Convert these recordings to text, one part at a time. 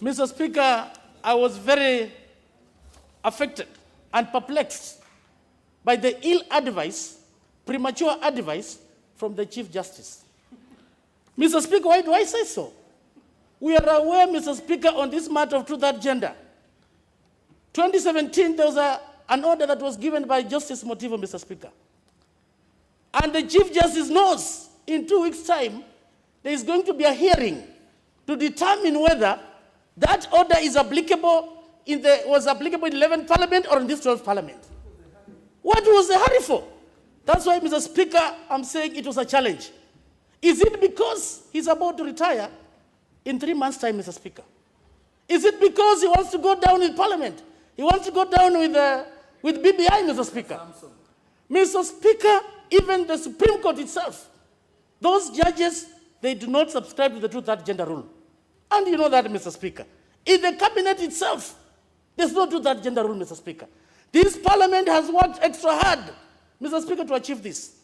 Mr. Speaker, I was very affected and perplexed by the ill advice, premature advice from the Chief Justice. Mr. Speaker, why do I say so? We are aware, Mr. Speaker, on this matter of truth and gender. 2017, there was an order that was given by Justice Motivo, Mr. Speaker. And the Chief Justice knows in 2 weeks' time, there is going to be a hearing to determine whether that order is applicable was applicable in the 11th Parliament or in this 12th Parliament. What was the hurry for? That's why, Mr. Speaker, I'm saying it was a challenge. Is it because he's about to retire in 3 months' time, Mr. Speaker? Is it because he wants to go down in Parliament? He wants to go down with BBI, Mr. Speaker? Mr. Speaker, even the Supreme Court itself, those judges, they do not subscribe to the truth and gender rule. And you know that, Mr. Speaker. In the cabinet itself, there's no truth and gender rule, Mr. Speaker. This Parliament has worked extra hard, Mr. Speaker, to achieve this.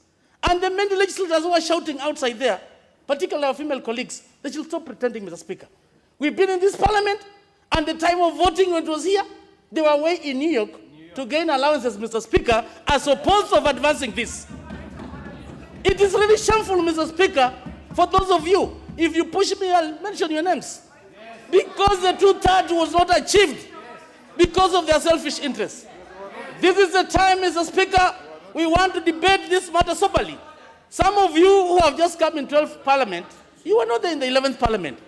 And the many legislators who are shouting outside there, particularly our female colleagues, they should stop pretending, Mr. Speaker. We've been in this Parliament, and the time of voting when it was here, they were away in New York to gain allowances, Mr. Speaker, as opposed to advancing this. It is really shameful, Mr. Speaker, for those of you, if you push me, I'll mention your names. Because the two-thirds was not achieved because of their selfish interests. This is the time, Mr. Speaker, we want to debate this matter soberly. Some of you who have just come in 12th Parliament, you were not there in the 11th Parliament.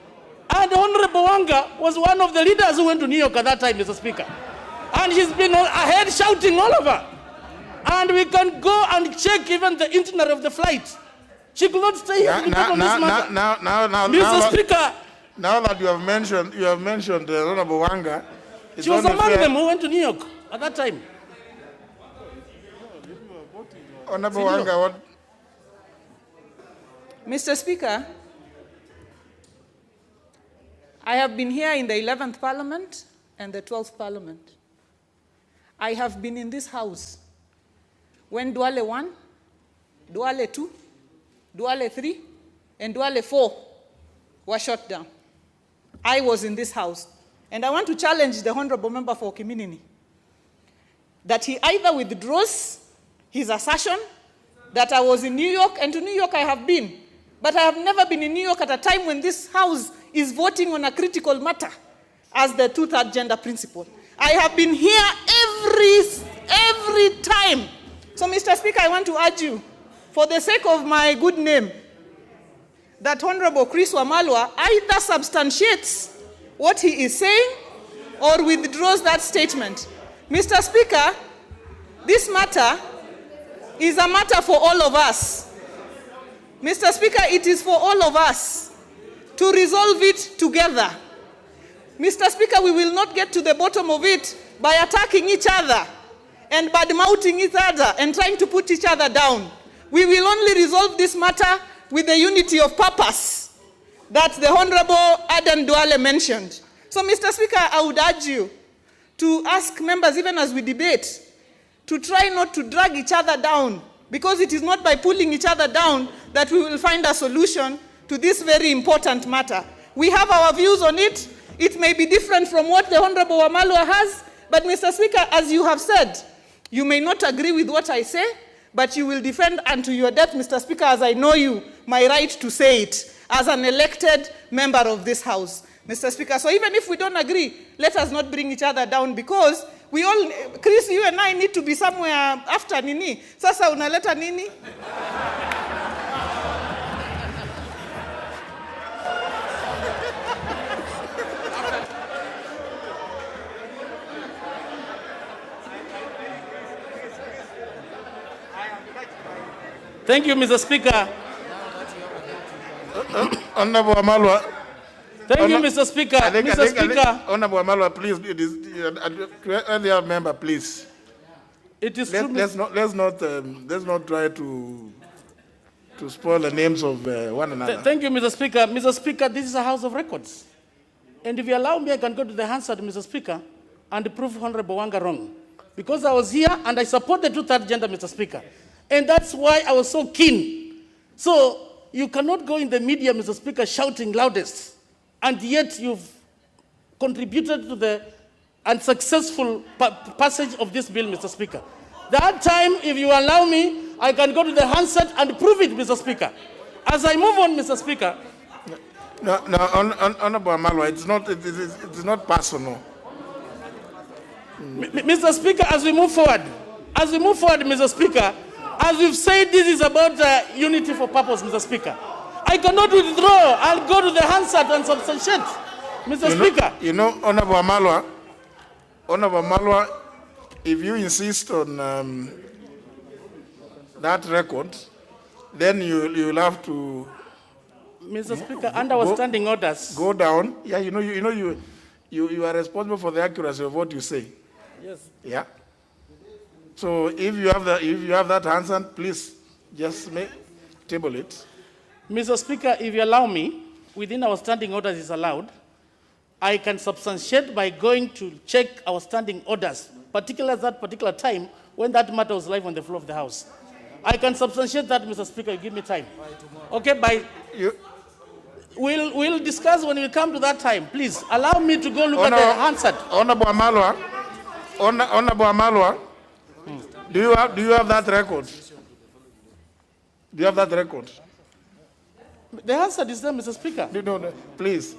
And Honorable Wanga was one of the leaders who went to New York at that time, Mr. Speaker. And he's been ahead shouting all over. And we can go and check even the itinerary of the flight. She could not stay here to talk on this matter. Mr. Speaker, now that you have mentioned Honorable Wanga, she was among them who went to New York at that time. Honorable Wanga, what? Mr. Speaker, I have been here in the 11th Parliament and the 12th Parliament. I have been in this house when Duale 1, Duale 2, Duale 3, and Duale 4 were shot down. I was in this house. And I want to challenge the Honorable Member for Kiminini that he either withdraws his assertion that I was in New York, and to New York I have been, but I have never been in New York at a time when this House is voting on a critical matter as the two-third gender principle. I have been here every time. So, Mr. Speaker, I want to urge you, for the sake of my good name, that Honorable Chris Wamalwa either substantiates what he is saying or withdraws that statement. Mr. Speaker, this matter is a matter for all of us. Mr. Speaker, it is for all of us to resolve it together. Mr. Speaker, we will not get to the bottom of it by attacking each other and bad-mouthing each other and trying to put each other down. We will only resolve this matter with the unity of purpose that the Honorable Adan Duale mentioned. So, Mr. Speaker, I would urge you to ask members, even as we debate, to try not to drag each other down, because it is not by pulling each other down that we will find a solution to this very important matter. We have our views on it. It may be different from what the Honorable Wamalwa has, but Mr. Speaker, as you have said, you may not agree with what I say, but you will defend unto your death, Mr. Speaker, as I know you, my right to say it as an elected member of this House, Mr. Speaker. So even if we don't agree, let us not bring each other down, because we all, Chris, you and I need to be somewhere after Nini. Sasa unaleta Nini? Thank you, Mr. Speaker. Honorable Wamalwa. Thank you, Mr. Speaker. Mr. Speaker. Honorable Wamalwa, please, earlier member, please. It is let's not try to spoil the names of one another. Thank you, Mr. Speaker. Mr. Speaker, this is a House of Records. And if you allow me, I can go to the Hansard, Mr. Speaker, and prove Honorable Wanga wrong. Because I was here and I support the two-third gender, Mr. Speaker. And that's why I was so keen. So you cannot go in the media, Mr. Speaker, shouting loudest, and yet you've contributed to the unsuccessful passage of this bill, Mr. Speaker. That time, if you allow me, I can go to the handset and prove it, Mr. Speaker. As I move on, Mr. Speaker. No, Honorable Wamalwa, it's not personal. Mr. Speaker, as we move forward, Mr. Speaker, as we've said, this is about unity for purpose, Mr. Speaker. I cannot withdraw. I'll go to the handset and substantiate, Mr. Speaker. You know, Honorable Wamalwa, if you insist on that record, then you'll have to, Mr. Speaker, under our standing orders, go down. Yeah, you are responsible for the accuracy of what you say. Yes. Yeah. So if you have that answer, please just table it. Mr. Speaker, if you allow me, within our standing orders is allowed, I can substantiate by going to check our standing orders, particularly at that particular time when that matter was live on the floor of the House. I can substantiate that, Mr. Speaker. You give me time. Okay, we'll discuss when we come to that time. Please allow me to go look at the handset. Honorable Wamalwa, do you have that record? Do you have that record? The handset is there, Mr. Speaker. No, please.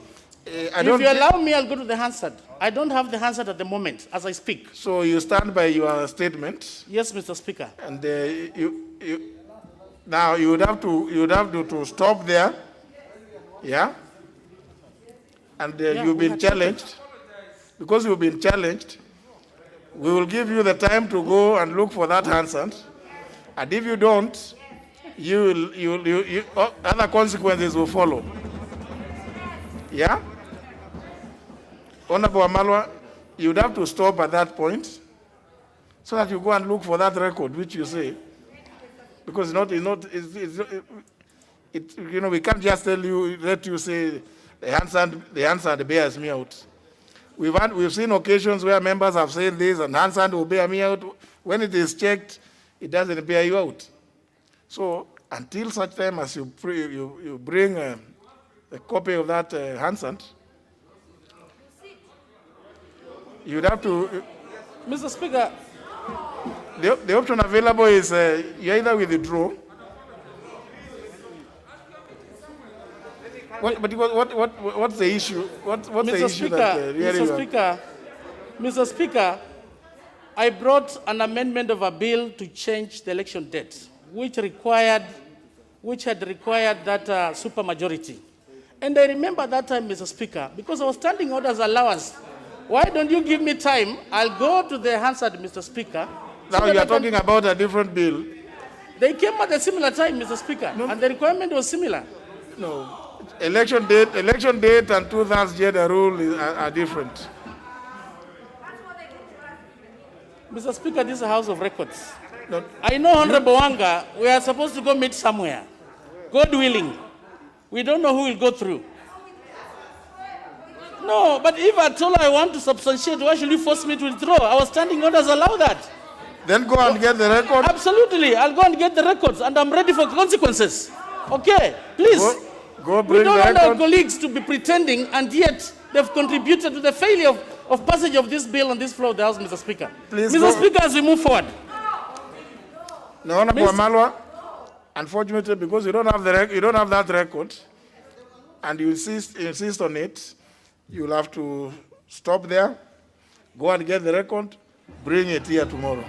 If you allow me, I'll go to the handset. I don't have the handset at the moment as I speak. So you stand by your statement? Yes, Mr. Speaker. And now you would have to stop there. Yeah. And you've been challenged. Because you've been challenged, we will give you the time to go and look for that handset. And if you don't, other consequences will follow. Yeah? Honorable Wamalwa, you would have to stop at that point so that you go and look for that record, which you say. Because we can't just let you say the answer bears me out. We've seen occasions where members have said this and answer will bear me out. When it is checked, it doesn't bear you out. So until such time as you bring a copy of that handset, you'd have to. Mr. Speaker, the option available is you either withdraw. What's the issue? What's the issue that really Mr. Speaker, I brought an amendment of a bill to change the election date, which had required that supermajority. And I remember that time, Mr. Speaker, because our standing orders allow us. Why don't you give me time? I'll go to the handset, Mr. Speaker. Now you are talking about a different bill. They came at a similar time, Mr. Speaker, and the requirement was similar. No. Election date and 2,000 gender rule are different. Mr. Speaker, this is a House of Records. No. I know, Honorable Wanga, we are supposed to go meet somewhere. God willing. We don't know who will go through. No, but if at all I want to substantiate, why should you force me to withdraw? Our standing orders allow that. Then go and get the record. Absolutely. I'll go and get the records, and I'm ready for consequences. Okay, please. Go bring we don't the want our record. colleagues to be pretending, and yet they've contributed to the failure of passage of this bill on this floor of the House, Mr. Speaker. Please Mr. Speaker, as we move forward. No, Honorable Wamalwa, unfortunately, because you don't have that record, and you insist on it, you'll have to stop there, go and get the record, bring it here tomorrow.